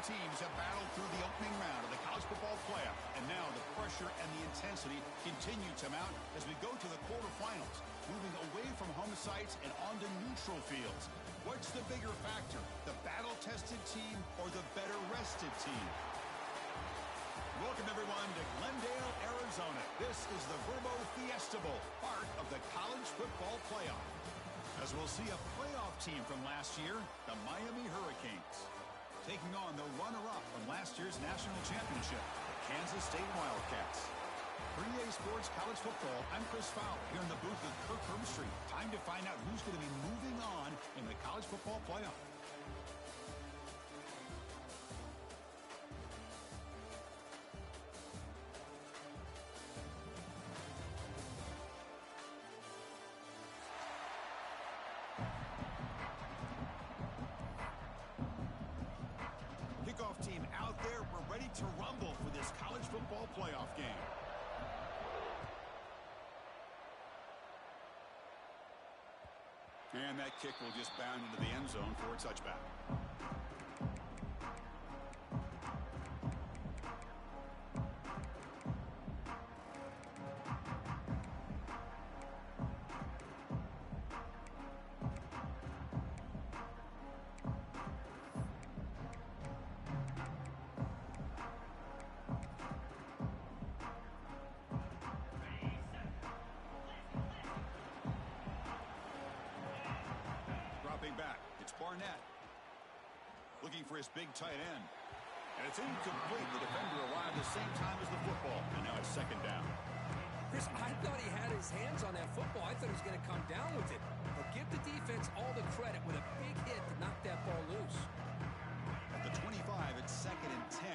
teams have battled through the opening round of the college football playoff, and now the pressure and the intensity continue to mount as we go to the quarterfinals, moving away from home sites and onto neutral fields. What's the bigger factor, the battle-tested team or the better-rested team? Welcome, everyone, to Glendale, Arizona. This is the Verbo Fiesta Bowl, part of the college football playoff. As we'll see a playoff team from last year, the Miami Hurricanes, taking on the runner-up from last year's national championship, the Kansas State Wildcats. For EA Sports College Football, I'm Chris Fowler here in the booth with Kirk Herbstreit. Time to find out who's going to be moving on in the college football playoff. Kickoff team out there. We're ready to rumble for this college football playoff game. And that kick will just bound into the end zone for a touchback. Back. It's Barnett looking for his big tight end. And it's incomplete. The defender arrived the same time as the football. And now it's second down. Chris, I thought he had his hands on that football. I thought he was going to come down with it. But give the defense all the credit with a big hit to knock that ball loose. At the 25, it's second and 10.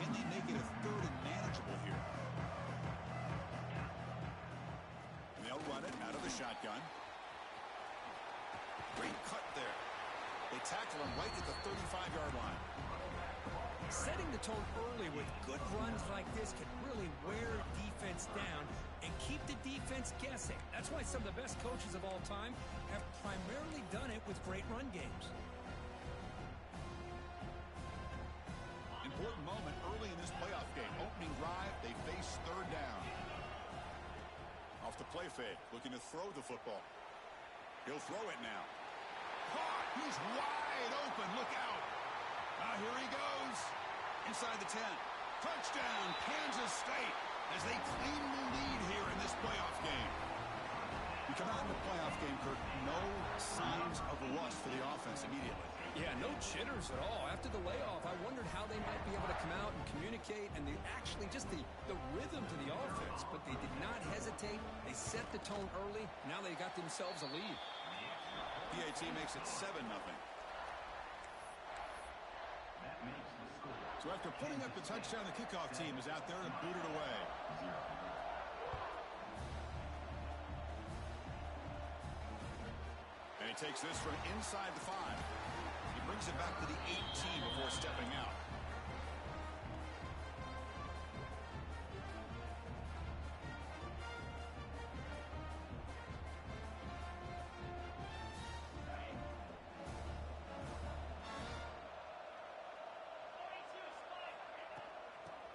Can they make it a third and manageable here? And they'll run it out of the shotgun. Great cut there. They tackle him right at the 35-yard line. Setting the tone early with good runs like this can really wear defense down and keep the defense guessing. That's why some of the best coaches of all time have primarily done it with great run games. Important moment early in this playoff game. Opening drive, they face third down. Off the play fake, looking to throw the football. He'll throw it now. Caught! He's wide open. Look out. Here he goes. Inside the 10. Touchdown, Kansas State, as they claim the lead here in this playoff game. You come out in the playoff game, Kirk, no signs of rust for the offense immediately. Yeah, no jitters at all. After the layoff, I wondered how they might be able to come out and communicate and actually just the rhythm to the offense. But they did not hesitate. They set the tone early. Now they got themselves a lead. PAT makes it 7-0. So after putting up the touchdown, the kickoff team is out there and boot it away. And he takes this from inside the 5. He brings it back to the 18 before stepping out.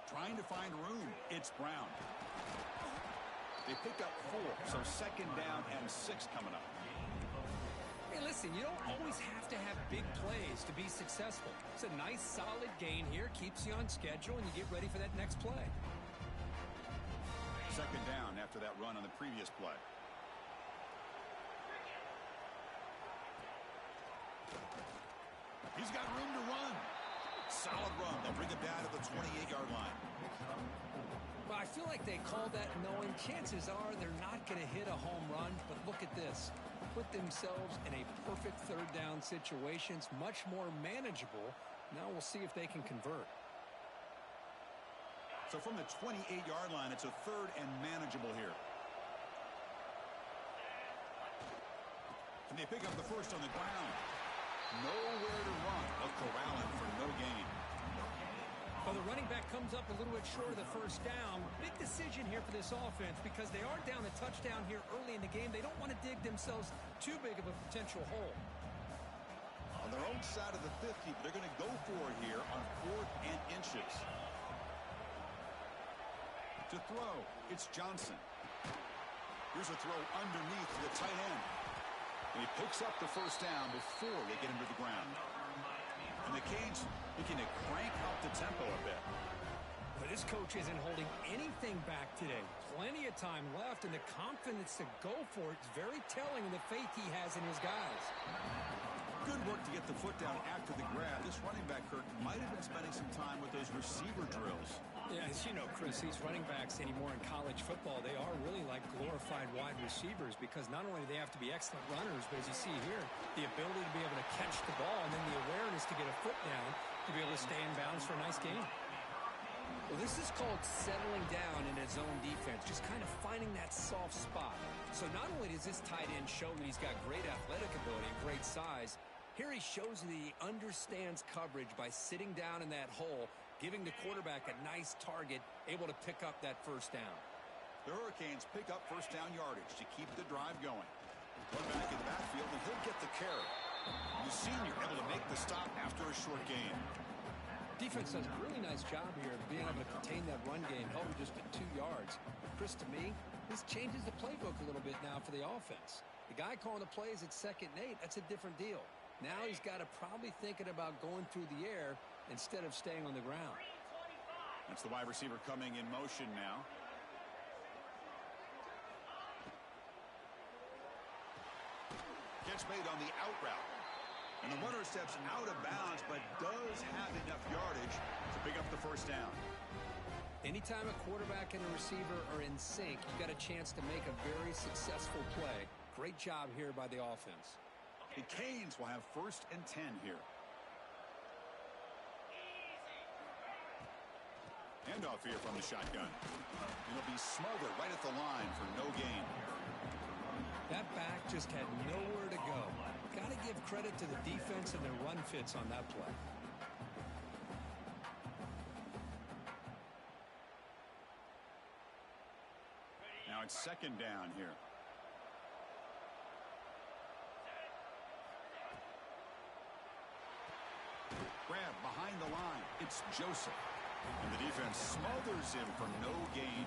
Trying to find room. It's Brown. They pick up 4, so second down and 6 coming up. Hey, listen, you don't always have to have big plays to be successful. It's a nice, solid gain here. Keeps you on schedule, and you get ready for that next play. Second down after that run on the previous play. He's got room to run. Solid run. They'll bring it down to the 28-yard line. Well, I feel like they called that knowing chances are they're not going to hit a home run. But look at this. Put themselves in a perfect third down situation. It's much more manageable. Now we'll see if they can convert. So from the 28-yard line, it's a third and manageable here. Can they pick up the first on the ground? Nowhere to run. They'll corral him for no gain. Well, the running back comes up a little bit short of the first down. Big decision here for this offense because they are down a touchdown here early in the game. They don't want to dig themselves too big of a potential hole. On their own side of the 50, they're going to go for it here on 4th and inches. To throw, it's Johnson. Here's a throw underneath to the tight end. And he picks up the first down before they get him to the ground. And the Canes looking to crank up the tempo a bit. But this coach isn't holding anything back today. Plenty of time left, and the confidence to go for it is very telling in the faith he has in his guys. Good work to get the foot down after the grab. This running back, Kirk, might have been spending some time with those receiver drills. Yeah, as you know, Chris, these running backs anymore in college football, they are really like glorified wide receivers because not only do they have to be excellent runners, but as you see here, the ability to be able to catch the ball and then the awareness to get a foot down to be able to stay in bounds for a nice gain. Well, this is called settling down in his own defense, just kind of finding that soft spot. So not only does this tight end show that he's got great athletic ability and great size, here he shows that he understands coverage by sitting down in that hole, giving the quarterback a nice target, able to pick up that first down. The Hurricanes pick up first down yardage to keep the drive going. One back in the backfield, and he'll get the carry. The senior able to make the stop after a short gain. Defense does a really nice job here of being able to contain that run game, held just at 2 yards. Chris, to me, this changes the playbook a little bit now for the offense. The guy calling the plays at 2nd and 8, that's a different deal. Now he's got to probably thinking about going through the air instead of staying on the ground. That's the wide receiver coming in motion now. Catch made on the out route. And the runner steps out of bounds, but does have enough yardage to pick up the first down. Anytime a quarterback and a receiver are in sync, you've got a chance to make a very successful play. Great job here by the offense. The Canes will have 1st and 10 here. Handoff here from the shotgun. It'll be smothered right at the line for no gain. That back just had nowhere to go. Got to give credit to the defense and their run fits on that play. Now it's 2nd down here. Grab behind the line. It's Joseph. And the defense smothers him for no gain.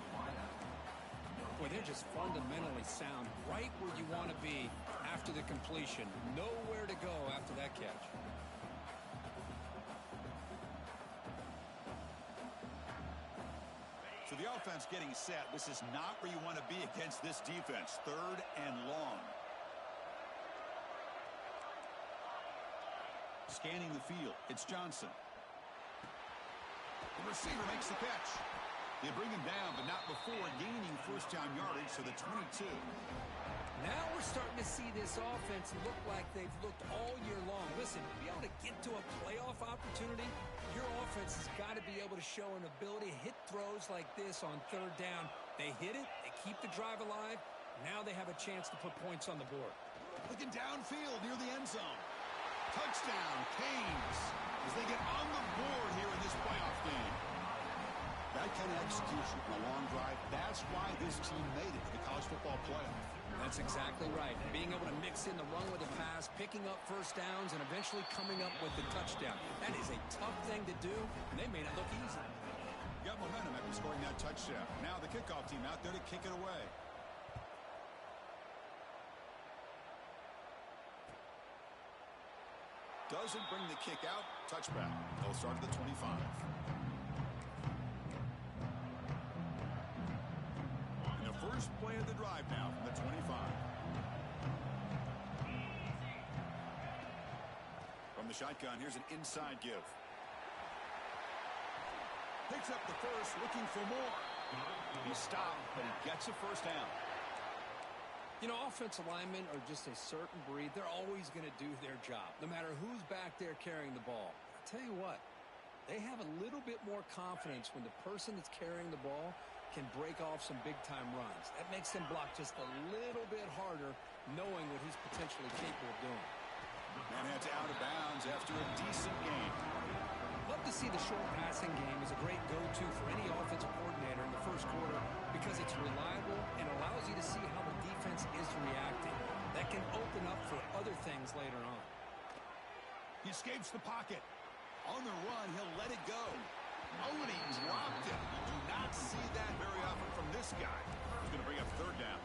Boy, they're just fundamentally sound, right where you want to be after the completion. Nowhere to go after that catch. So the offense getting set. This is not where you want to be against this defense. 3rd and long. Scanning the field. It's Johnson. The receiver makes the catch. They bring him down, but not before gaining first down yardage to the 22. Now we're starting to see this offense look like they've looked all year long. Listen, to be able to get to a playoff opportunity, your offense has got to be able to show an ability to hit throws like this on 3rd down. They hit it, they keep the drive alive. Now they have a chance to put points on the board. Looking downfield near the end zone. Touchdown, Canes, as they get on the board here in this playoff game. That kind of execution on a long drive, that's why this team made it to the college football playoff. That's exactly right. Being able to mix in the run with the pass, picking up first downs, and eventually coming up with the touchdown. That is a tough thing to do, and they made it look easy. Got momentum after scoring that touchdown. Now the kickoff team out there to kick it away. Doesn't bring the kick out. Touchback. They'll start at the 25. And the first play of the drive now from the 25. From the shotgun, here's an inside give. Picks up the first, looking for more. He stopped, but he gets a first down. You know, offensive linemen are just a certain breed. They're always going to do their job, no matter who's back there carrying the ball. I'll tell you what, they have a little bit more confidence when the person that's carrying the ball can break off some big-time runs. That makes them block just a little bit harder, knowing what he's potentially capable of doing. And it's out of bounds after a decent game. Love to see the short passing game as a great go-to for any offensive coordinator in the first quarter because it's reliable and allows you to see how the defense is reacting. That can open up for other things later on. escapes the pocket. On the run, he'll let it go. Oh, and he dropped it. You do not see that very often from this guy. He's going to bring up third down.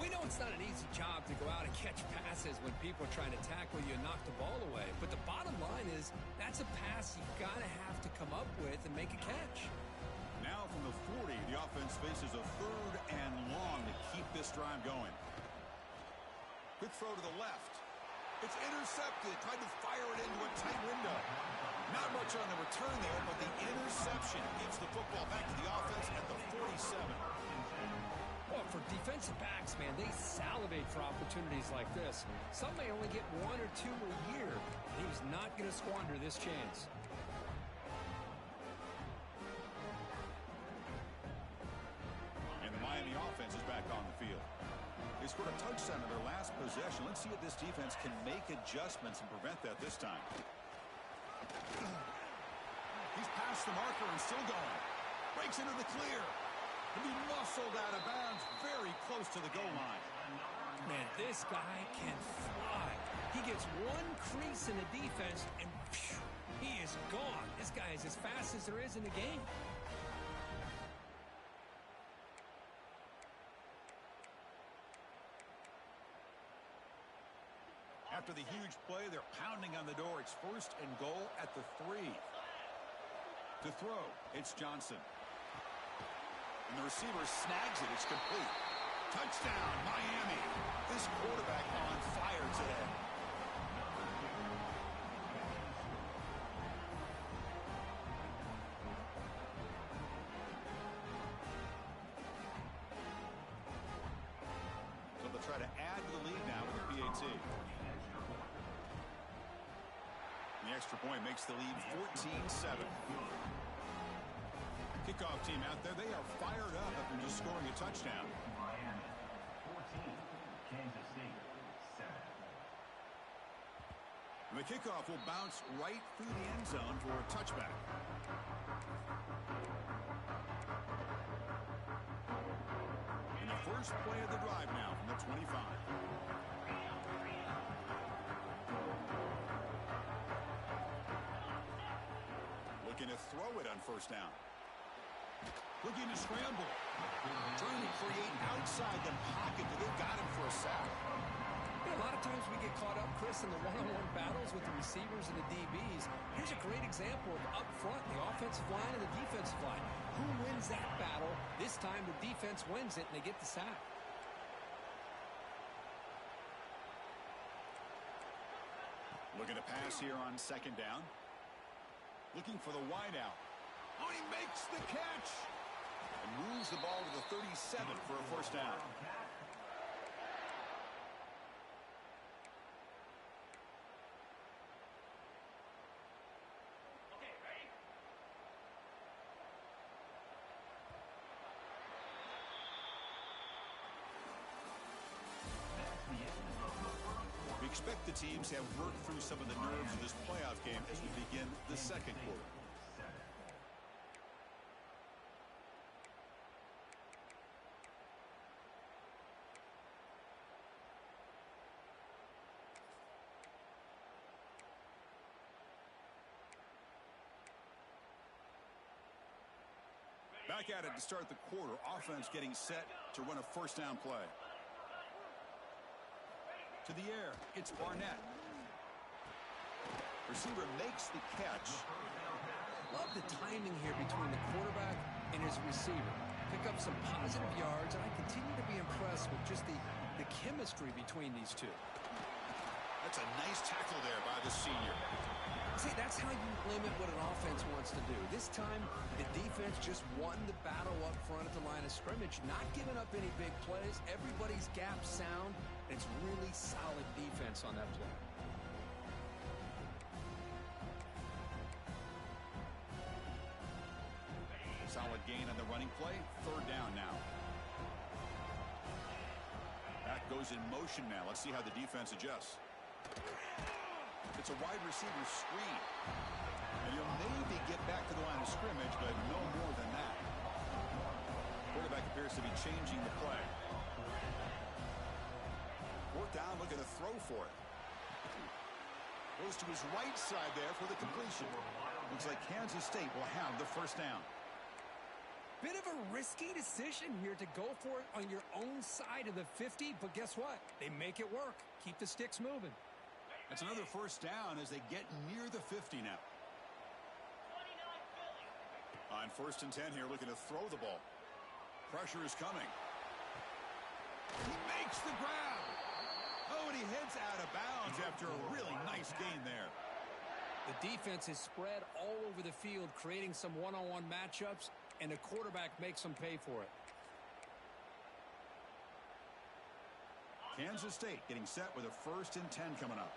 We know it's not an easy job to go out and catch passes when people are trying to tackle you and knock the ball away. But the bottom line is that's a pass you got to have to come up with and make a catch. Now from the 40, the offense faces a third and long to keep this drive going. Quick throw to the left. It's intercepted. Tried to fire it into a tight window. Not much on the return there, but the interception gives the football back to the offense at the 47. Well, for defensive backs, man, they salivate for opportunities like this. Some may only get one or two a year. He was not going to squander this chance. And the Miami offense is back on the field. They scored a touchdown in their last possession. Let's see if this defense can make adjustments and prevent that this time. He's past the marker and still going. Breaks into the clear. And he muscled out of bounds very close to the goal line. Man, this guy can fly. He gets one crease in the defense, and phew, he is gone. This guy is as fast as there is in the game. After the huge play, they're pounding on the door. It's first and goal at the 3. To throw, it's Johnson. And the receiver snags it. It's complete. Touchdown, Miami. This quarterback on fire today. So they'll try to add to the lead now with the PAT. And the extra point makes the lead 14-7. Kickoff team out there, they are fired up after just scoring a touchdown. Miami 14, Kansas State 7. And the kickoff will bounce right through the end zone for a touchback. And the first play of the drive now from the 25. Looking to throw it on first down. Looking to scramble. Trying to create outside the pocket, but they've got him for a sack. A lot of times we get caught up, Chris, in the one-on-one battles with the receivers and the DBs. Here's a great example of up front, the offensive line and the defensive line. Who wins that battle? This time the defense wins it, and they get the sack. Looking to pass here on second down. Looking for the wideout. Oh, he makes the catch. And moves the ball to the 37 for a first down. We expect the teams to have worked through some of the nerves of this playoff game as we begin the second quarter. Back at it to start the quarter. Offense getting set to run a first down play. To the air, it's Barnett. Receiver makes the catch. Love the timing here between the quarterback and his receiver. Pick up some positive yards, and I continue to be impressed with just the chemistry between these two. That's a nice tackle there by the senior. See, that's how you limit what an offense wants to do. This time, the defense just won the battle up front at the line of scrimmage, not giving up any big plays. Everybody's gap sound. It's really solid defense on that play. Solid gain on the running play. Third down now. That goes in motion now. Let's see how the defense adjusts. It's a wide receiver screen. And he'll maybe get back to the line of scrimmage, but no more than that. Quarterback appears to be changing the play. Fourth down, looking to throw for it. Goes to his right side there for the completion. Looks like Kansas State will have the first down. Bit of a risky decision here to go for it on your own side of the 50, but guess what? They make it work. Keep the sticks moving. That's another first down as they get near the 50 now. On 1st and 10 here, looking to throw the ball. Pressure is coming. He makes the grab. Oh, and he heads out of bounds after a really nice gain there. The defense is spread all over the field, creating some one-on-one matchups, and the quarterback makes them pay for it. Kansas State getting set with a 1st and 10 coming up.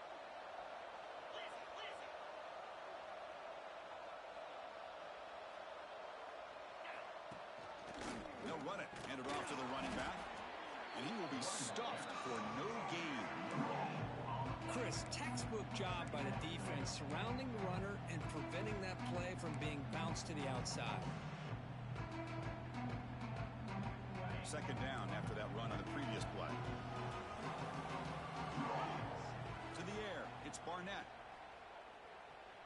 They'll run it. Hand it off to the running back. And he will be stuffed for no gain. Chris, textbook job by the defense surrounding the runner and preventing that play from being bounced to the outside. 2nd down after that run on the previous play. To the air. It's Barnett.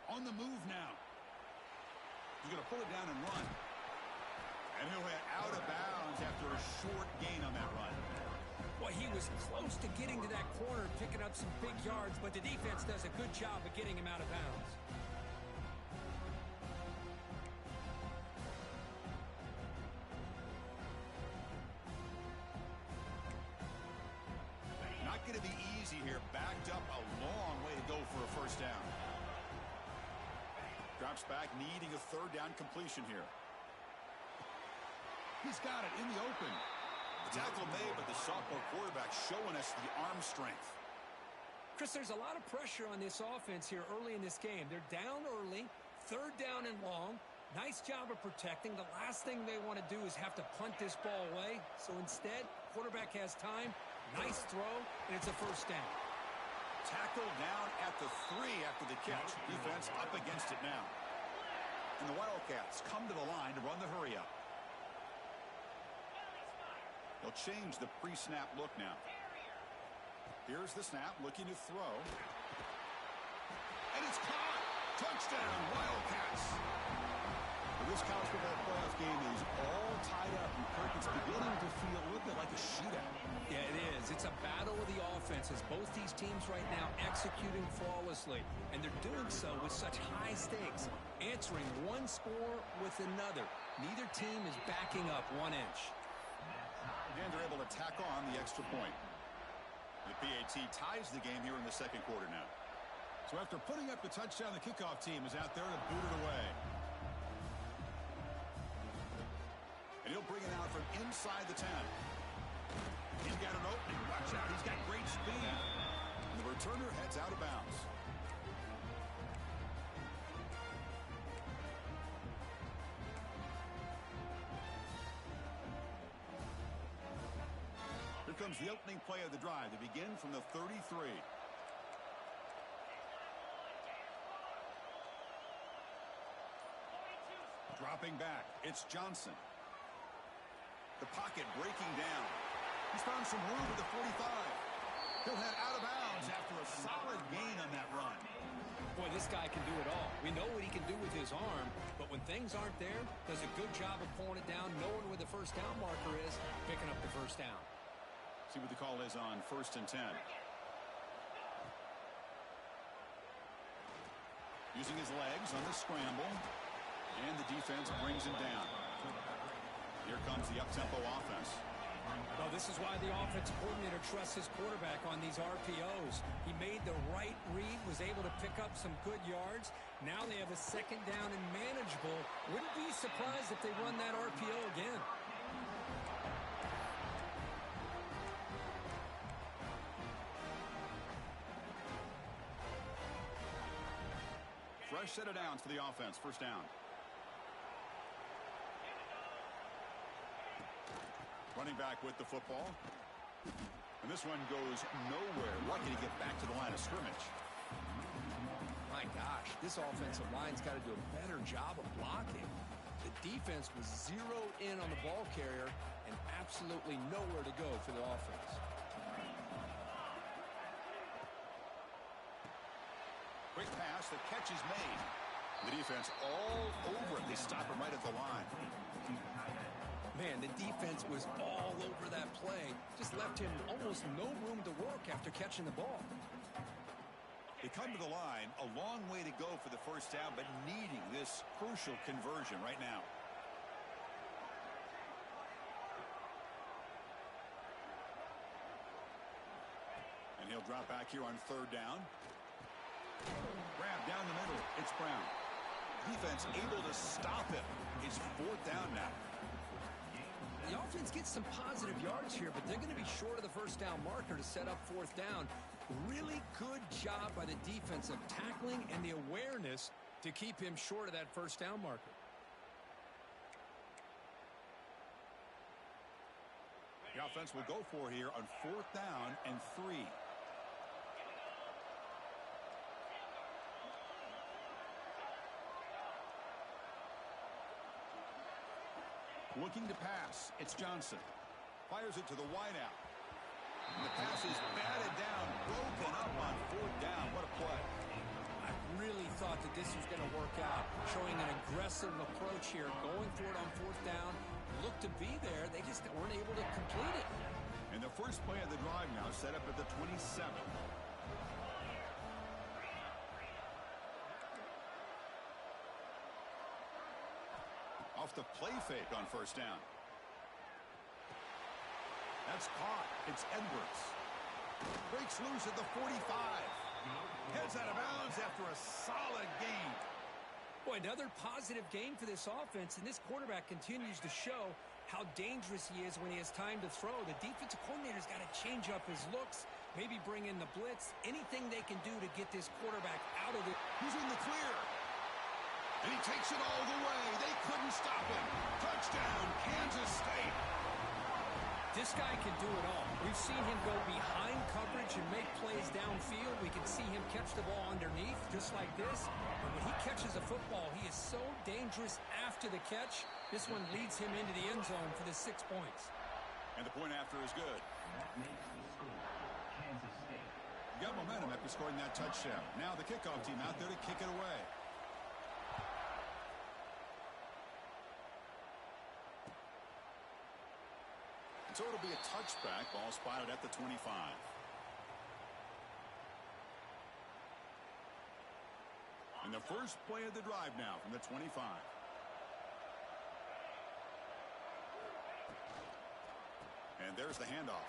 On the move now. He's going to pull it down and run. And he'll head out of bounds after a short gain on that run. Well, he was close to getting to that corner, picking up some big yards, but the defense does a good job of getting him out of bounds. Not going to be easy here. Backed up a long way to go for a first down. Drops back, needing a 3rd down completion here. He's got it in the open. The tackle made, but the sophomore quarterback showing us the arm strength. Chris, there's a lot of pressure on this offense here early in this game. They're down early, 3rd down and long. Nice job of protecting. The last thing they want to do is have to punt this ball away. So instead, quarterback has time. Nice throw, and it's a first down. Tackled down at the 3 after the catch. Defense up against it now. And the Wildcats come to the line to run the hurry up. They'll change the pre-snap look now. Here's the snap, looking to throw. And it's caught! Touchdown, Wildcats! Well, this college football playoff game is all tied up, and Kirk, it's beginning to feel a little bit like a shootout. Yeah, it is. It's a battle of the offenses. Both these teams right now executing flawlessly, and they're doing so with such high stakes, answering one score with another. Neither team is backing up 1 inch. And they're able to tack on the extra point. The PAT ties the game here in the 2nd quarter now. So after putting up the touchdown, the kickoff team is out there to boot it away. And he'll bring it out from inside the 10. He's got an opening. Watch out. He's got great speed. And the returner heads out of bounds. Here comes the opening play of the drive. They begin from the 33. Dropping back, it's Johnson. The pocket breaking down. He's found some room at the 45. He'll head out of bounds after a solid gain on that run. Boy, this guy can do it all. We know what he can do with his arm, but when things aren't there, does a good job of pulling it down, knowing where the first down marker is, picking up the first down. See what the call is on 1st and 10. Using his legs on the scramble. And the defense brings him down. Here comes the up-tempo offense. Well, this is why the offensive coordinator trusts his quarterback on these RPOs. He made the right read, was able to pick up some good yards. Now they have a 2nd down and manageable. Wouldn't be surprised if they run that RPO again. Fresh set of downs for the offense. First down. Running back with the football. And this one goes nowhere. Lucky to get back to the line of scrimmage. My gosh, this offensive line's got to do a better job of blocking. The defense was zeroed in on the ball carrier and absolutely nowhere to go for the offense. Quick pass. The catch is made. The defense all over it. They stop him right at the line. Man, the defense was all over that play. Just left him almost no room to work after catching the ball. They come to the line. A long way to go for the first down, but needing this crucial conversion right now. And he'll drop back here on third down. Grab down the middle. It's Brown. Defense able to stop him. It's fourth down now. The offense gets some positive yards here, but they're going to be short of the first down marker to set up fourth down. Really good job by the defense of tackling and the awareness to keep him short of that first down marker. The offense will go for here on fourth down and 3. Looking to pass. It's Johnson. Fires it to the wideout. And the pass is batted down, broken up on fourth down. What a play. I really thought that this was going to work out, showing an aggressive approach here, going for it on fourth down. Looked to be there. They just weren't able to complete it. And the first play of the drive now set up at the 27. Off the play fake on first down. That's caught. It's Edwards. Breaks loose at the 45. Heads out of bounds after a solid gain. Boy, another positive gain for this offense, and this quarterback continues to show how dangerous he is when he has time to throw. The defensive coordinator's got to change up his looks, maybe bring in the blitz, anything they can do to get this quarterback out of it. He's in the clear. And he takes it all the way. They couldn't stop him. Touchdown, Kansas State. This guy can do it all. We've seen him go behind coverage and make plays downfield. We can see him catch the ball underneath, just like this. And when he catches a football, he is so dangerous after the catch. This one leads him into the end zone for the 6 points. And the point after is good. That makes the score Kansas State. You got momentum after scoring that touchdown. Now the kickoff team out there to kick it away. So it'll be a touchback. Ball spotted at the 25. And the first play of the drive now from the 25. And there's the handoff.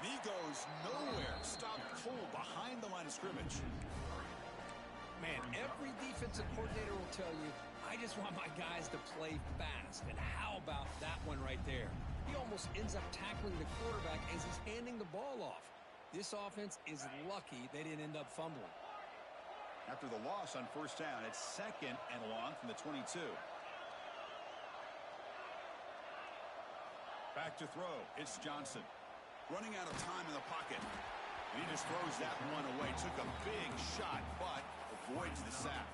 And he goes nowhere. Stopped cold behind the line of scrimmage. Man, every defensive coordinator will tell you, I just want my guys to play fast. And how about that one right there? He almost ends up tackling the quarterback as he's handing the ball off. This offense is lucky they didn't end up fumbling. After the loss on first down, it's second and long from the 22. Back to throw. It's Johnson. Running out of time in the pocket. And he just throws that one away. Took a big shot, but avoids the sack.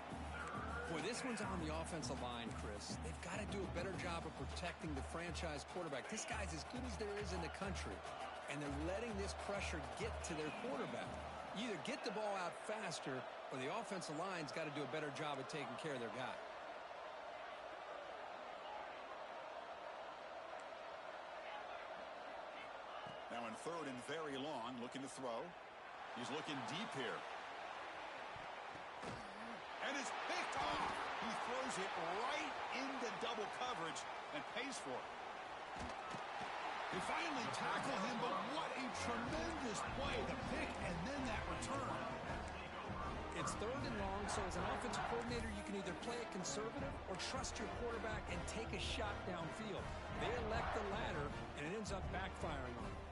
Boy, this one's on the offensive line, Chris. They've got to do a better job of protecting the franchise quarterback. This guy's as good as there is in the country, and they're letting this pressure get to their quarterback. You either get the ball out faster, or the offensive line's got to do a better job of taking care of their guy. Now in third and very long, looking to throw. He's looking deep here. And it's picked off. He throws it right into double coverage and pays for it. They finally tackle him, but what a tremendous play. The pick and then that return. It's third and long, so as an offensive coordinator, you can either play it conservative or trust your quarterback and take a shot downfield. They elect the latter, and it ends up backfiring on them.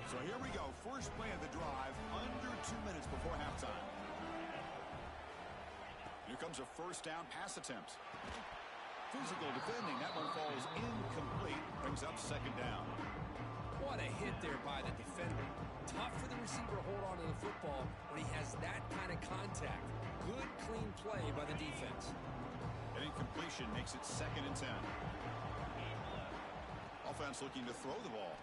So here we go. First play of the drive, under 2 minutes before halftime. Here comes a first down pass attempt. Physical defending. That one falls incomplete. Brings up second down. What a hit there by the defender. Tough for the receiver to hold on to the football when he has that kind of contact. Good, clean play by the defense. An incompletion makes it second and 10. Offense looking to throw the ball.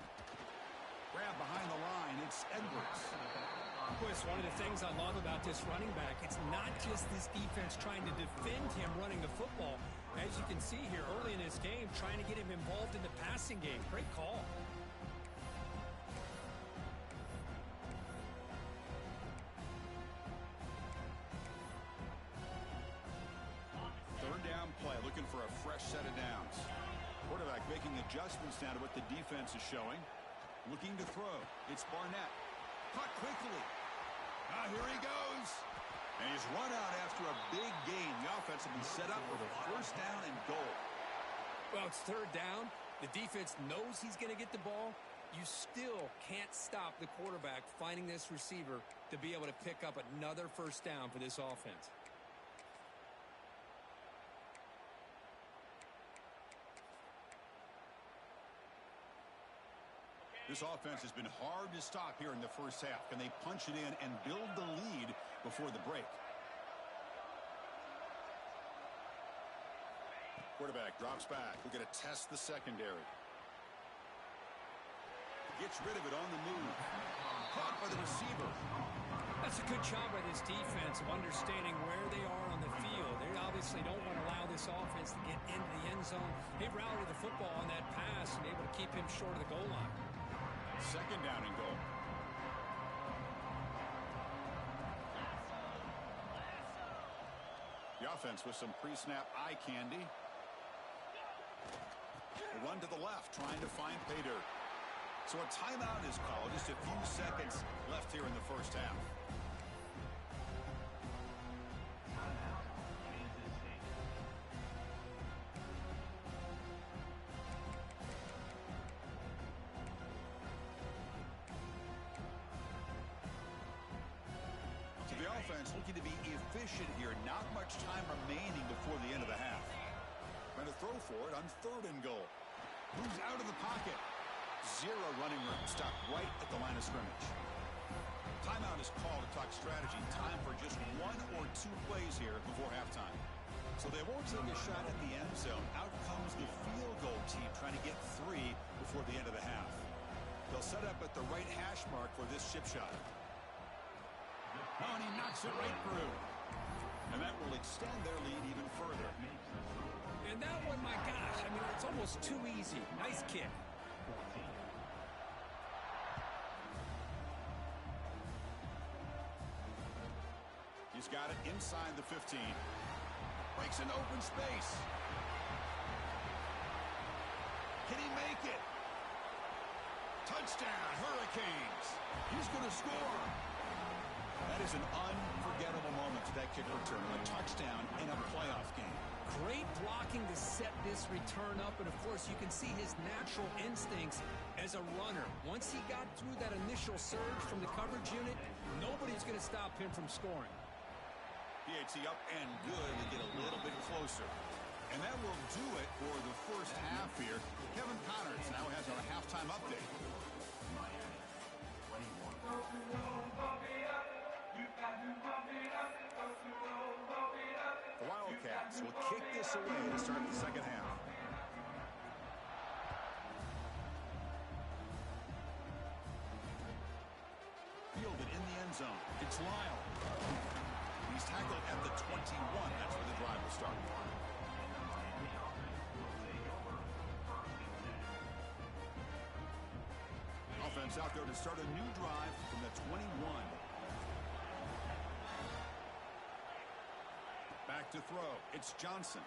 Grab behind the line. It's Edwards. Boy, it's one of the things I love about this running back. It's not just this defense trying to defend him running the football. As you can see here early in this game, trying to get him involved in the passing game. Great call. Third down play, looking for a fresh set of downs. Quarterback making adjustments now to what the defense is showing. Looking to throw. It's Barnett. Caught quickly. Here he goes. And he's run out after a big gain. The offense will be set up with a first down and goal. Well, it's third down. The defense knows he's going to get the ball. You still can't stop the quarterback finding this receiver to be able to pick up another first down for this offense. This offense has been hard to stop here in the first half. Can they punch it in and build the lead before the break? Quarterback drops back. We're going to test the secondary. Gets rid of it on the move. Caught by the receiver. That's a good job by this defense of understanding where they are on the field. They obviously don't want to allow this offense to get into the end zone. They rallied the football on that pass and able to keep him short of the goal line. Second down and goal. The offense with some pre-snap eye candy. A run to the left, trying to find pay dirt. So a timeout is called. Just a few seconds left here in the first half. Looking to be efficient here. Not much time remaining before the end of the half. Trying to throw for it on third and goal. Moves out of the pocket. Zero running room. Stopped right at the line of scrimmage. Timeout is called to talk strategy. Time for just one or two plays here before halftime. So they won't take a shot at the end zone. Out comes the field goal team trying to get three before the end of the half. They'll set up at the right hash mark for this chip shot. Oh, and he knocks it right through. And that will extend their lead even further. And that one, my gosh, I mean, it's almost too easy. Nice kick. He's got it inside the 15. Breaks an open space. Can he make it? Touchdown, Hurricanes. He's going to score. That is an unforgettable moment to that kick return. A touchdown in a playoff game. Great blocking to set this return up. And, of course, you can see his natural instincts as a runner. Once he got through that initial surge from the coverage unit, nobody's going to stop him from scoring. PAT up and good to get a little bit closer. And that will do it for the first half here. Kevin Connors now has our halftime update. The Wildcats will kick this away to start the second half. Fielded in the end zone. It's Lyle. He's tackled at the 21. That's where the drive will start. Offense out there to start a new drive from the 21. Back to throw. It's Johnson.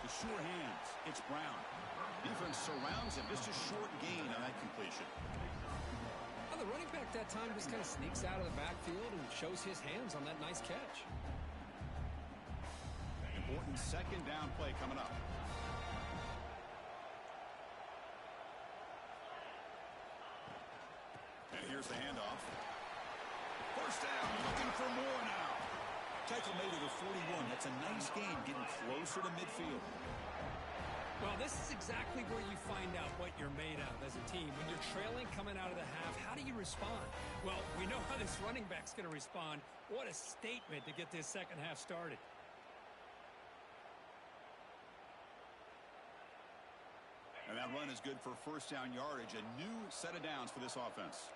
The sure hands. It's Brown. Defense surrounds him. Just a short gain on that completion. Well, the running back that time just kind of sneaks out of the backfield and shows his hands on that nice catch. Important second down play coming up. And here's the handoff. First down, looking for more now. Tackle made to the 41. That's a nice gain, getting closer to midfield. Well, this is exactly where you find out what you're made of as a team. When you're trailing coming out of the half, how do you respond? Well, we know how this running back's going to respond. What a statement to get this second half started. And that run is good for first down yardage. A new set of downs for this offense.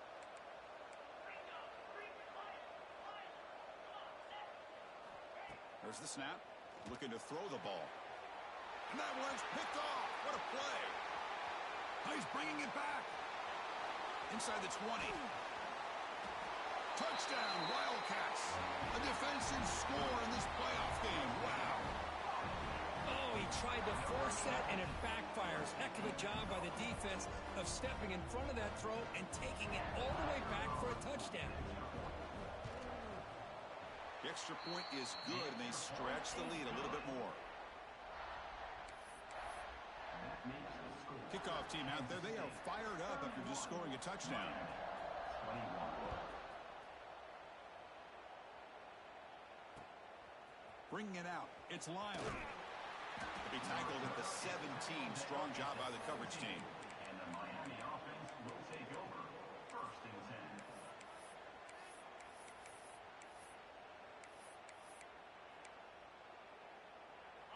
There's the snap. Looking to throw the ball. And that one's picked off. What a play. Oh, he's bringing it back. Inside the 20. Touchdown, Wildcats. A defensive score in this playoff game. Wow. Oh, he tried to force that, and it backfires. Heck of a job by the defense of stepping in front of that throw and taking it all the way back for a touchdown. The extra point is good, and they stretch the lead a little bit more. Kickoff team out there, they are fired up after just scoring a touchdown. Bringing it out, it's Lyle. He'll be tackled at the 17. Strong job by the coverage team. And the Miami offense will take over. 1st and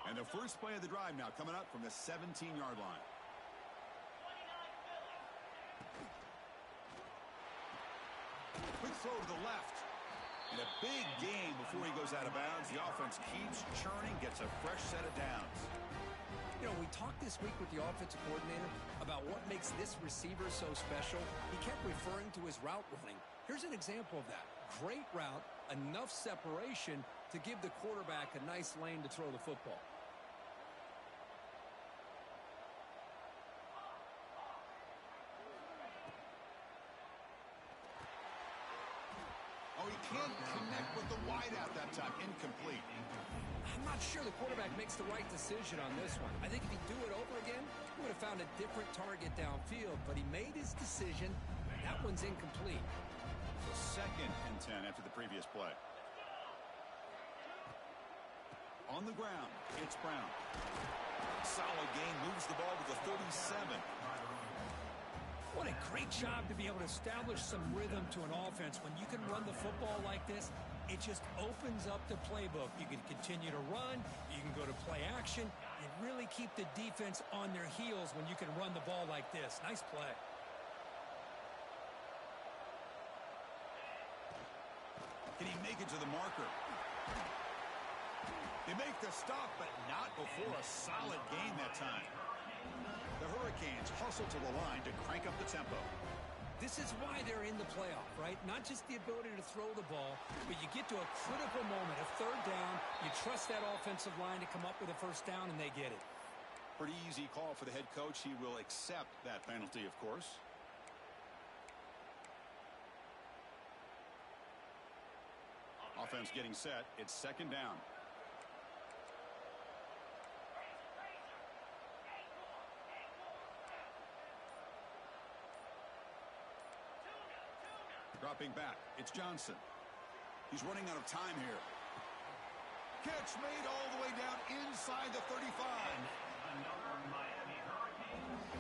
10. And the first play of the drive now coming up from the 17-yard line. Quick throw to the left. And a big gain before he goes out of bounds. The offense keeps churning, gets a fresh set of downs. You know, we talked this week with the offensive coordinator about what makes this receiver so special. He kept referring to his route running. Here's an example of that. Great route, enough separation to give the quarterback a nice lane to throw the football. Oh, he can't connect with the wideout that time. Incomplete. I'm not sure the quarterback makes the right decision on this one. I think if he'd do it over again, he would have found a different target downfield, but he made his decision. That one's incomplete. So 2nd and 10 after the previous play. On the ground, it's Brown. Solid gain, moves the ball to the 37. What a great job to be able to establish some rhythm to an offense. When you can run the football like this, it just opens up the playbook. You can continue to run. You can go to play action. And really keep the defense on their heels when you can run the ball like this. Nice play. Can he make it to the marker? They make the stop, but not before a solid gain that time. The Hurricanes hustle to the line to crank up the tempo. This is why they're in the playoff, right? Not just the ability to throw the ball, but you get to a critical moment, a 3rd down. You trust that offensive line to come up with a 1st down, and they get it. Pretty easy call for the head coach. He will accept that penalty, of course. Offense getting set. It's 2nd down. Dropping back, it's Johnson. He's running out of time here. Catch made all the way down inside the 35. Another Miami Hurricanes.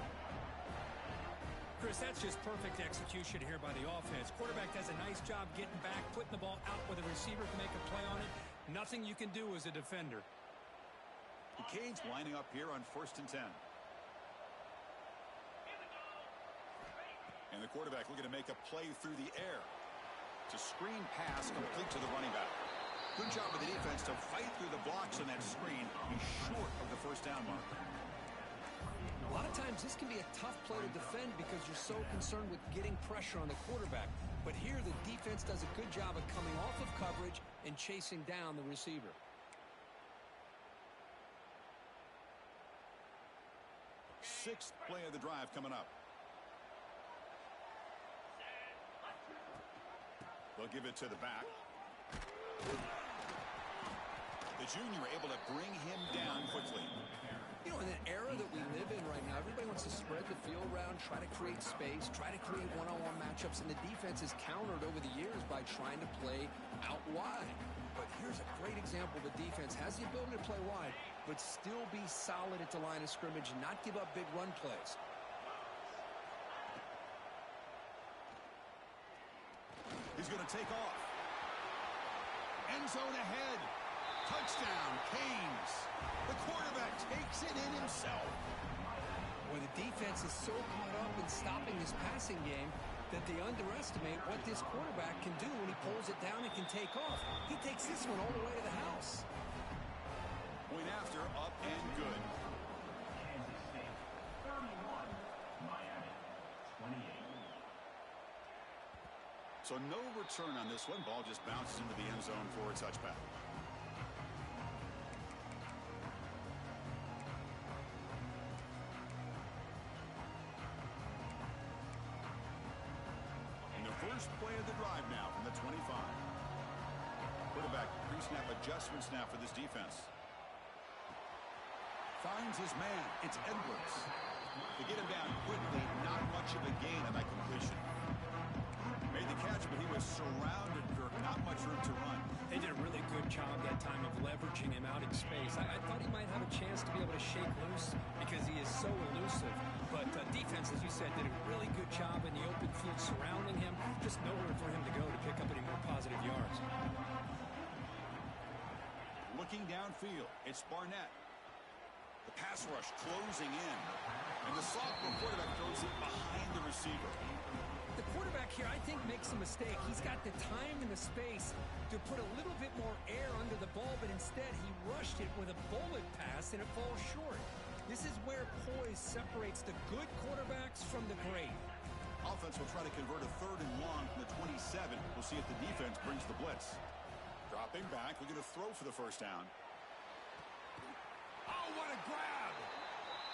Chris, that's just perfect execution here by the offense. Quarterback does a nice job getting back, putting the ball out with a receiver to make a play on it. Nothing you can do as a defender. The Canes lining up here on 1st and 10. And the quarterback looking to make a play through the air. It's a screen pass complete to the running back. Good job of the defense to fight through the blocks on that screen. He's short of the 1st down mark. A lot of times this can be a tough play to defend because you're so concerned with getting pressure on the quarterback. But here the defense does a good job of coming off of coverage and chasing down the receiver. Sixth play of the drive coming up. They'll give it to the back. The junior able to bring him down quickly. You know, in an era that we live in right now, everybody wants to spread the field around, try to create space, try to create one-on-one matchups, and the defense has countered over the years by trying to play out wide. But here's a great example. The defense has the ability to play wide, but still be solid at the line of scrimmage and not give up big run plays. He's going to take off. End zone ahead. Touchdown, Canes. The quarterback takes it in himself. Well, the defense is so caught up in stopping this passing game that they underestimate what this quarterback can do when he pulls it down and can take off. He takes this one all the way to the house. Point after, up and good. Kansas State 31, Miami 28. So no return on this one. Ball just bounces into the end zone for a touchback. And the first play of the drive now from the 25. Quarterback pre-snap adjustments now for this defense. Finds his man. It's Edwards. They get him down quickly. Not much of a gain on that completion. Made the catch, but he was surrounded, Kirk. Not much room to run. They did a really good job that time of leveraging him out in space. I thought he might have a chance to be able to shake loose because he is so elusive. But defense, as you said, did a really good job in the open field surrounding him. Just nowhere for him to go to pick up any more positive yards. Looking downfield, it's Barnett. The pass rush closing in. And the sophomore quarterback throws it behind the receiver. The quarterback here, I think, makes a mistake. He's got the time and the space to put a little bit more air under the ball, but instead he rushed it with a bullet pass, and it falls short. This is where poise separates the good quarterbacks from the great. Offense will try to convert a 3rd and long from the 27. We'll see if the defense brings the blitz. Dropping back, we're going to throw for the first down. Oh, what a grab!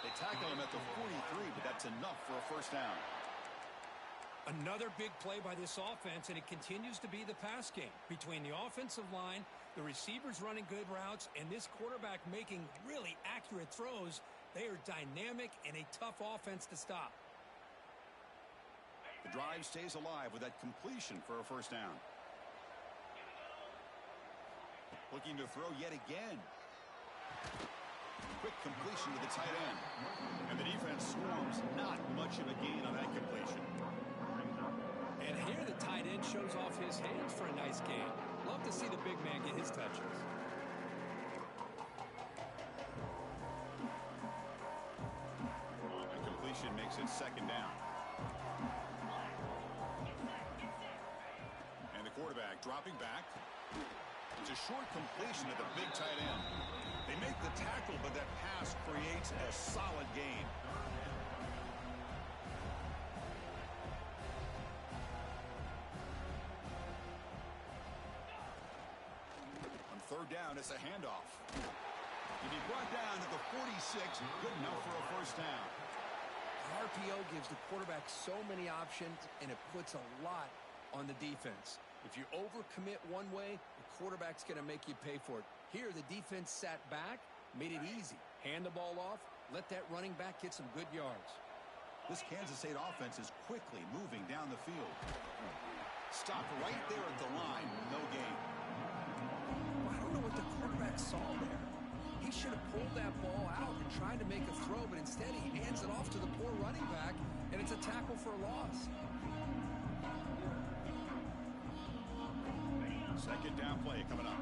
They tackle him at the 43, but that's enough for a first down. Another big play by this offense, and it continues to be the pass game. Between the offensive line, the receivers running good routes, and this quarterback making really accurate throws, they are dynamic and a tough offense to stop. The drive stays alive with that completion for a first down. Looking to throw yet again. Quick completion to the tight end. And the defense swarms. Not much of a gain on that completion. And here the tight end shows off his hands for a nice game. Love to see the big man get his touches. And completion makes it second down. And the quarterback dropping back. It's a short completion to the big tight end. They make the tackle, but that pass creates a solid gain. On 3rd down, it's a handoff. He'll be brought down at the 46, good enough for a first down. The RPO gives the quarterback so many options, and it puts a lot on the defense. If you overcommit one way, the quarterback's going to make you pay for it. Here, the defense sat back, made it easy. Hand the ball off, let that running back get some good yards. This Kansas State offense is quickly moving down the field. Stopped right there at the line, no gain. I don't know what the quarterback saw there. He should have pulled that ball out and tried to make a throw, but instead he hands it off to the poor running back, and it's a tackle for a loss. Second down play coming up.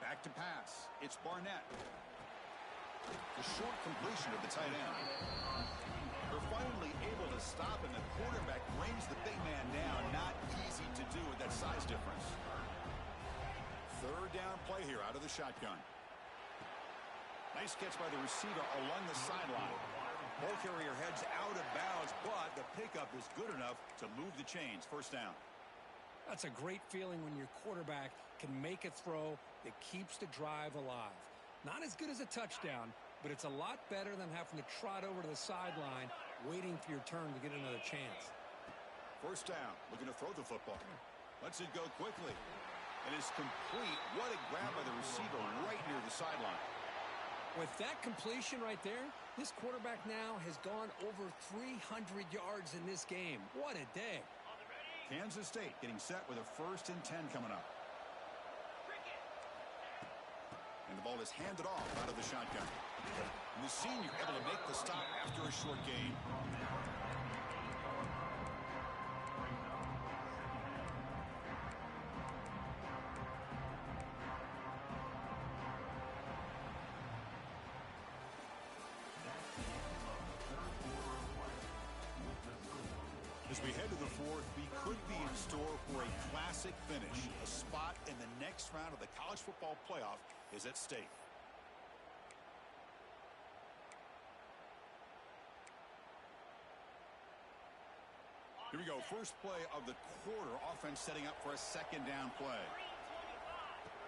Back to pass. It's Barnett. The short completion of the tight end. They're finally able to stop, and the quarterback brings the big man down. Not easy to do with that size difference. 3rd down play here out of the shotgun. Nice catch by the receiver along the sideline. Ball carrier heads out of bounds, but the pickup is good enough to move the chains. First down. That's a great feeling when your quarterback can make a throw that keeps the drive alive. Not as good as a touchdown, but it's a lot better than having to trot over to the sideline waiting for your turn to get another chance. First down, looking to throw the football. Lets it go quickly. And it's complete. What a grab by the receiver right near the sideline. With that completion right there, this quarterback now has gone over 300 yards in this game. What a day. Kansas State getting set with a 1st and 10 coming up. And the ball is handed off out of the shotgun. And the senior able to make the stop after a short gain. The As we head to the fourth, we could be in store for a classic finish. A spot in the next round of the college football playoff is at stake. Here we go. First play of the quarter. Offense setting up for a second down play.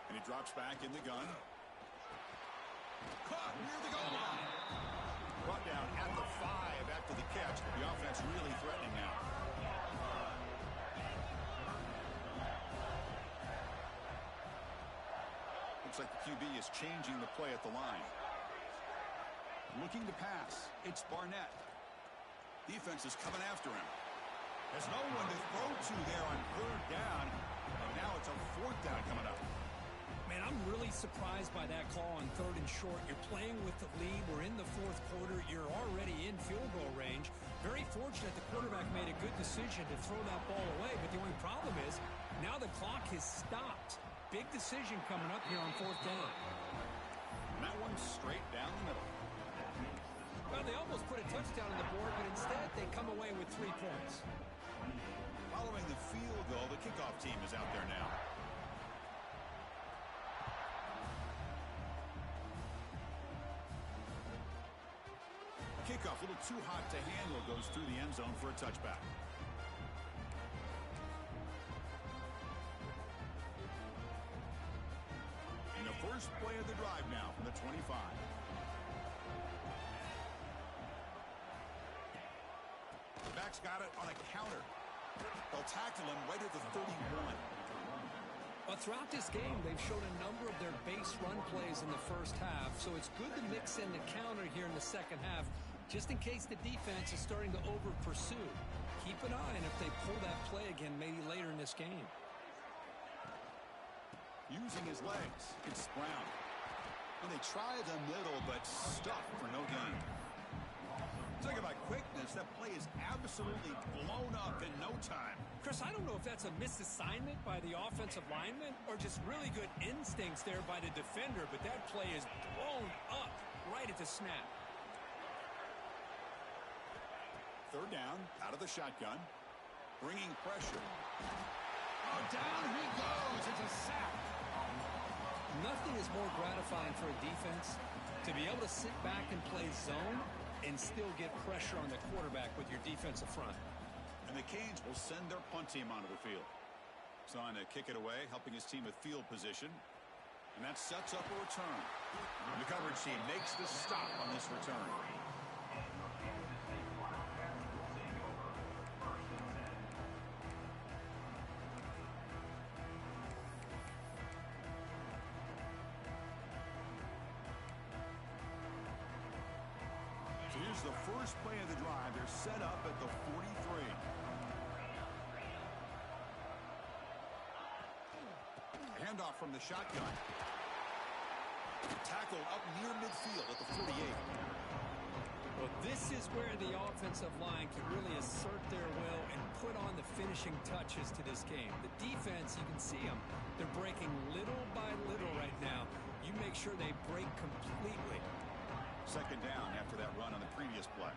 And he drops back in the gun. Caught near the goal line. Brought down at the 5 after the catch. The offense really threatening now. Looks like the QB is changing the play at the line. Looking to pass. It's Barnett. Defense is coming after him. Has no one to throw to there on third down. And now it's a fourth down coming up. Man, I'm really surprised by that call on third and short. You're playing with the lead. We're in the fourth quarter. You're already in field goal range. Very fortunate the quarterback made a good decision to throw that ball away. But the only problem is now the clock has stopped. Big decision coming up here on fourth down. And that one's straight down the middle. Well, they almost put a touchdown on the board, but instead they come away with 3 points. Following the field goal, the kickoff team is out there now. Kickoff, a little too hot to handle, goes through the end zone for a touchback. And the first play of the drive now from the 25. The back's got it on a counter. They'll tackle him right at the 31. Well, throughout this game, they've shown a number of their base run plays in the first half, so it's good to mix in the counter here in the second half, just in case the defense is starting to over-pursue. Keep an eye on if they pull that play again maybe later in this game. Using his legs, it's Brown. And they try the middle, but stuffed for no gain. Talk about quickness. That play is absolutely blown up in no time. Chris, I don't know if that's a misassignment by the offensive lineman or just really good instincts there by the defender, but that play is blown up right at the snap. Third down, out of the shotgun, bringing pressure. Oh, down he goes. It's a sack. Nothing is more gratifying for a defense to be able to sit back and play zone and still get pressure on the quarterback with your defensive front. And the Canes will send their punt team onto the field. Trying to kick it away, helping his team with field position. And that sets up a return. The coverage team makes the stop on this return. So here's the first play of the drive. They're set up at the 43. Handoff from the shotgun. Tackled up near midfield at the 48. Well, this is where the offensive line can really assert their will and put on the finishing touches to this game. The defense, you can see them. They're breaking little by little right now. You make sure they break completely. Second down after that run on the previous play.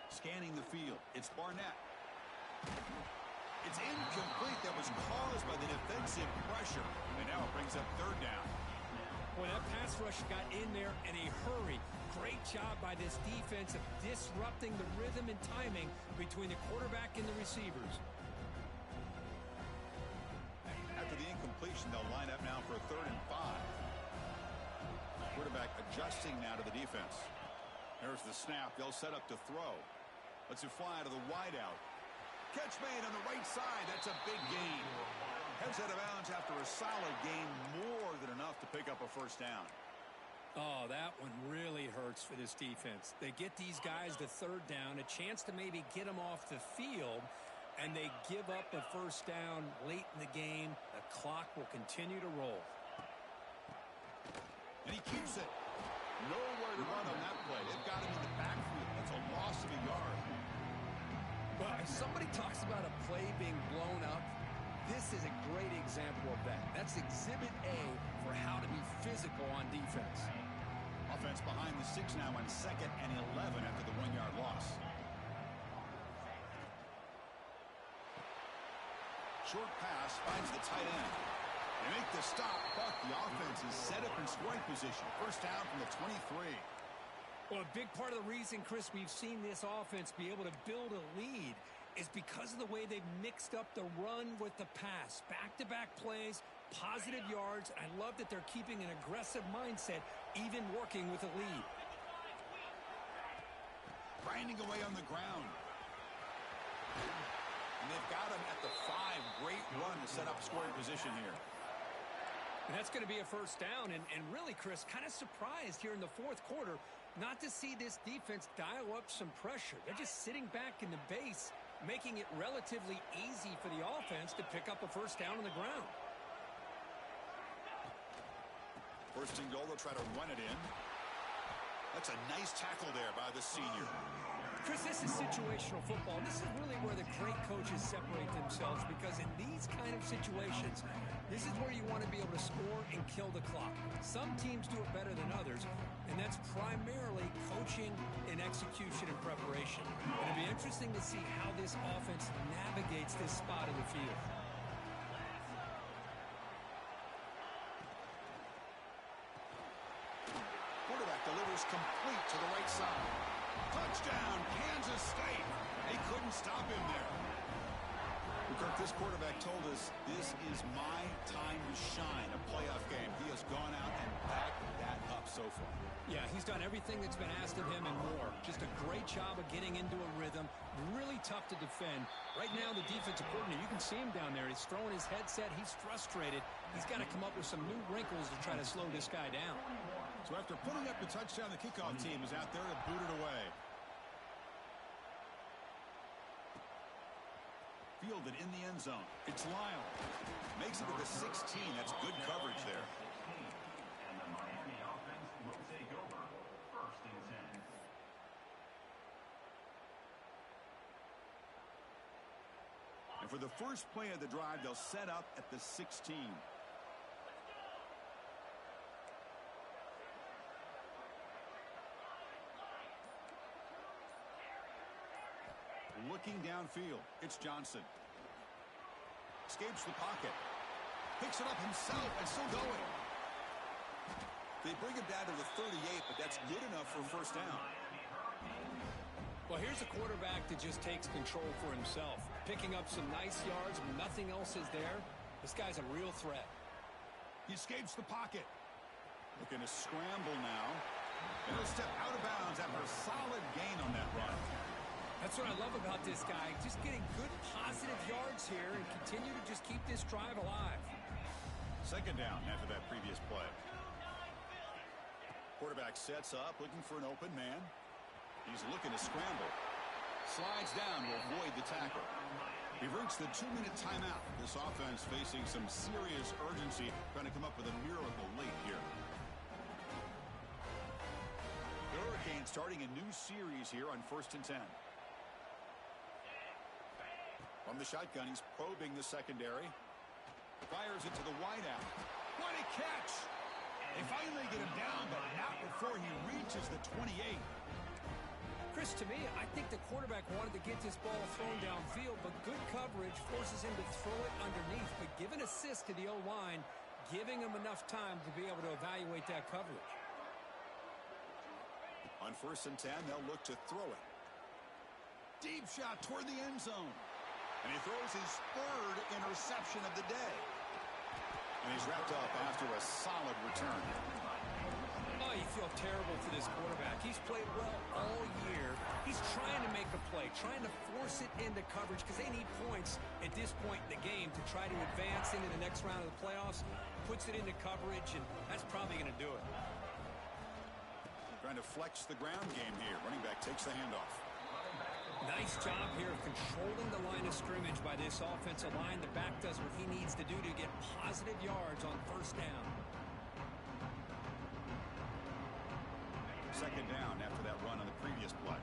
Scanning the field. It's Barnett. It's incomplete. That was caused by the defensive pressure. And now it brings up third down. Boy, that pass rush got in there in a hurry. Great job by this defense of disrupting the rhythm and timing between the quarterback and the receivers. After the incompletion, they'll line up now for a 3rd and 5. Quarterback adjusting now to the defense. There's the snap. They'll set up to throw. Lets it fly to the wideout. Catch made on the right side. That's a big gain. Heads out of bounds after a solid gain, more than enough to pick up a first down. Oh, that one really hurts for this defense. They get these guys to third down, a chance to maybe get them off the field, and they give up a first down late in the game. The clock will continue to roll. And he keeps it. Nowhere to run on that play. They've got him in the backfield. That's a loss of a yard. But if somebody talks about a play being blown up, This is a great example of that. That's exhibit A for how to be physical on defense. Offense behind the 6 now on 2nd and 11 after the 1-yard loss. Short pass finds the tight end. They make the stop, but the offense is set up in scoring position. First down from the 23. Well, a big part of the reason, Chris, we've seen this offense be able to build a lead is because of the way they've mixed up the run with the pass. Back-to-back plays, positive yards. I love that they're keeping an aggressive mindset, even working with a lead. Grinding away on the ground. And they've got him at the 5. Great run to set up scoring position here. And that's going to be a first down. And really, Chris, kind of surprised here in the fourth quarter not to see this defense dial up some pressure. They're just sitting back in the base, making it relatively easy for the offense to pick up a first down on the ground. First and goal, they'll try to run it in. That's a nice tackle there by the senior. Chris, this is situational football. This is really where the great coaches separate themselves, because in these kind of situations, this is where you want to be able to score and kill the clock. Some teams do it better than others, and that's primarily coaching and execution and preparation. It'll be interesting to see how this offense navigates this spot in the field. Quarterback delivers complete to the right side. Touchdown, Kansas State. They couldn't stop him there. Kirk, this quarterback told us this is my time to shine, a playoff game. He has gone out and backed that up so far. Yeah, he's done everything that's been asked of him and more. Just a great job of getting into a rhythm. Really tough to defend. Right now, the defensive coordinator, you can see him down there. He's throwing his headset. He's frustrated. He's got to come up with some new wrinkles to try to slow this guy down. So after putting up the touchdown, the kickoff team is out there to boot it away. Fielded in the end zone. It's Lyle. Makes it to the 16. That's good coverage there. And the Miami offense will take over. First and 10. And for the first play of the drive, they'll set up at the 16. Looking downfield, it's Johnson. Escapes the pocket. Picks it up himself and still going. They bring him down to the 38, but that's good enough for a first down. Well, here's a quarterback that just takes control for himself. Picking up some nice yards when nothing else is there. This guy's a real threat. He escapes the pocket. Looking to scramble now. And he'll step out of bounds after a solid gain on that run. That's what I love about this guy. Just getting good positive yards here and continue to just keep this drive alive. Second down after that previous play. Quarterback sets up, looking for an open man. He's looking to scramble. Slides down to avoid the tackle. We've reached the 2-minute timeout. This offense facing some serious urgency, trying to come up with a miracle late here. The Hurricanes starting a new series here on 1st and 10. From the shotgun, he's probing the secondary. Fires it to the wideout. What a catch! They finally get him down, but not before he reaches the 28. Chris, to me, I think the quarterback wanted to get this ball thrown downfield, but good coverage forces him to throw it underneath. But give an assist to the O-line, giving him enough time to be able to evaluate that coverage. On 1st and 10, they'll look to throw it. Deep shot toward the end zone. And he throws his 3rd interception of the day. And he's wrapped up after a solid return. Oh, you feel terrible for this quarterback. He's played well all year. He's trying to make a play, trying to force it into coverage because they need points at this point in the game to try to advance into the next round of the playoffs. Puts it into coverage, and that's probably going to do it. Trying to flex the ground game here. Running back takes the handoff. Nice job here of controlling the line of scrimmage by this offensive line. The back does what he needs to do to get positive yards on first down. Second down after that run on the previous play.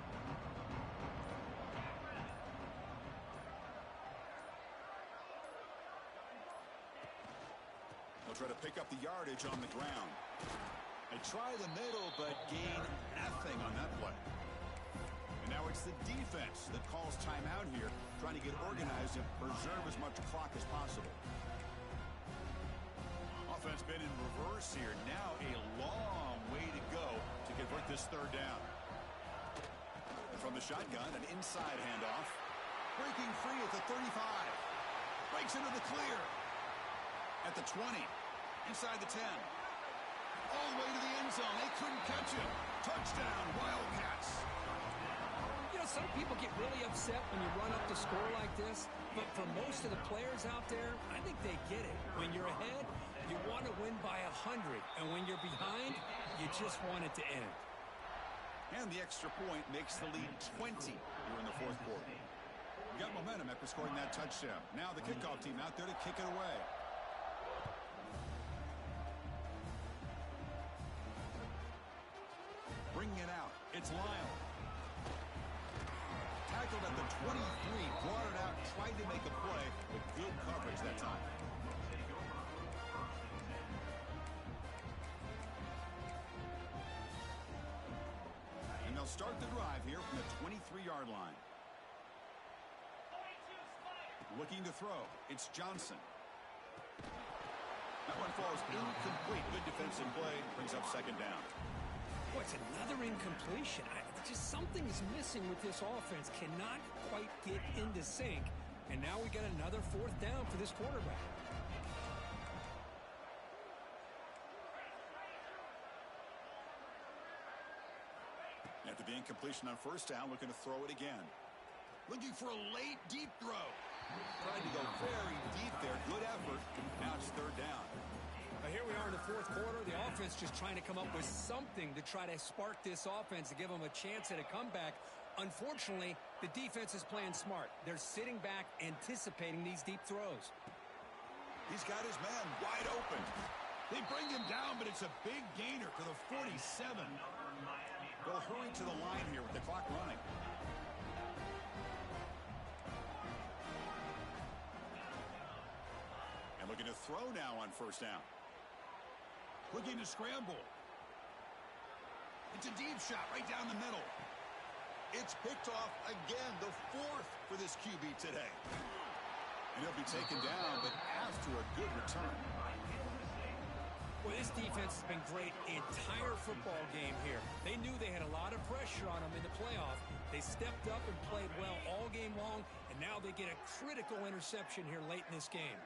try to pick up the yardage on the ground. They try the middle, but gain nothing on that play. And now it's the defense that calls timeout here, trying to get organized and preserve as much clock as possible. Offense been in reverse here. Now a long way to go to convert this third down. And from the shotgun, an inside handoff. Breaking free at the 35. Breaks into the clear. At the 20. Inside the 10. All the way to the end zone. They couldn't catch him. Touchdown, Wildcats. You know, some people get really upset when you run up the score like this, but for most of the players out there, I think they get it. When you're ahead, you want to win by 100, and when you're behind, you just want it to end. And the extra point makes the lead 20 here in the fourth quarter. We got momentum after scoring that touchdown. Now the kickoff team out there to kick it away. Bringing it out. It's Lyle. Tackled at the 23. Brought it out. Tried to make a play, but good coverage that time. And they'll start the drive here from the 23-yard line. Looking to throw. It's Johnson. That one falls incomplete. Good defensive play. Brings up second down. Boy, it's another incompletion. Just something is missing with this offense. Cannot quite get into sync. And now we got another fourth down for this quarterback. After the incompletion on first down, looking to throw it again. Looking for a late deep throw. Trying to go very deep there. Good effort. Now it's third down. Here we are in the fourth quarter. The offense just trying to come up with something to try to spark this offense to give them a chance at a comeback. Unfortunately, the defense is playing smart. They're sitting back, anticipating these deep throws. He's got his man wide open. They bring him down, but it's a big gainer to the 47. They'll hurry to the line here with the clock running. And looking to throw now on first down. Looking to scramble. It's a deep shot right down the middle. It's picked off again, the fourth for this QB today. And he'll be taken down, but after a good return. Well, this defense has been great the entire football game here. They knew they had a lot of pressure on them in the playoff. They stepped up and played well all game long, and now they get a critical interception here late in this game.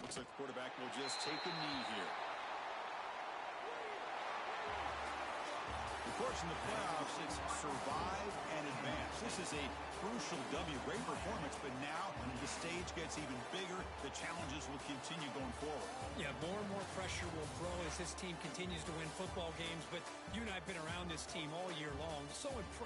Looks like the quarterback will just take a knee here. Of course, in the playoffs, it's survive and advance. This is a crucial W. Great performance, but now the stage gets even bigger. The challenges will continue going forward. Yeah, more and more pressure will grow as this team continues to win football games, but you and I have been around this team all year long. So impressed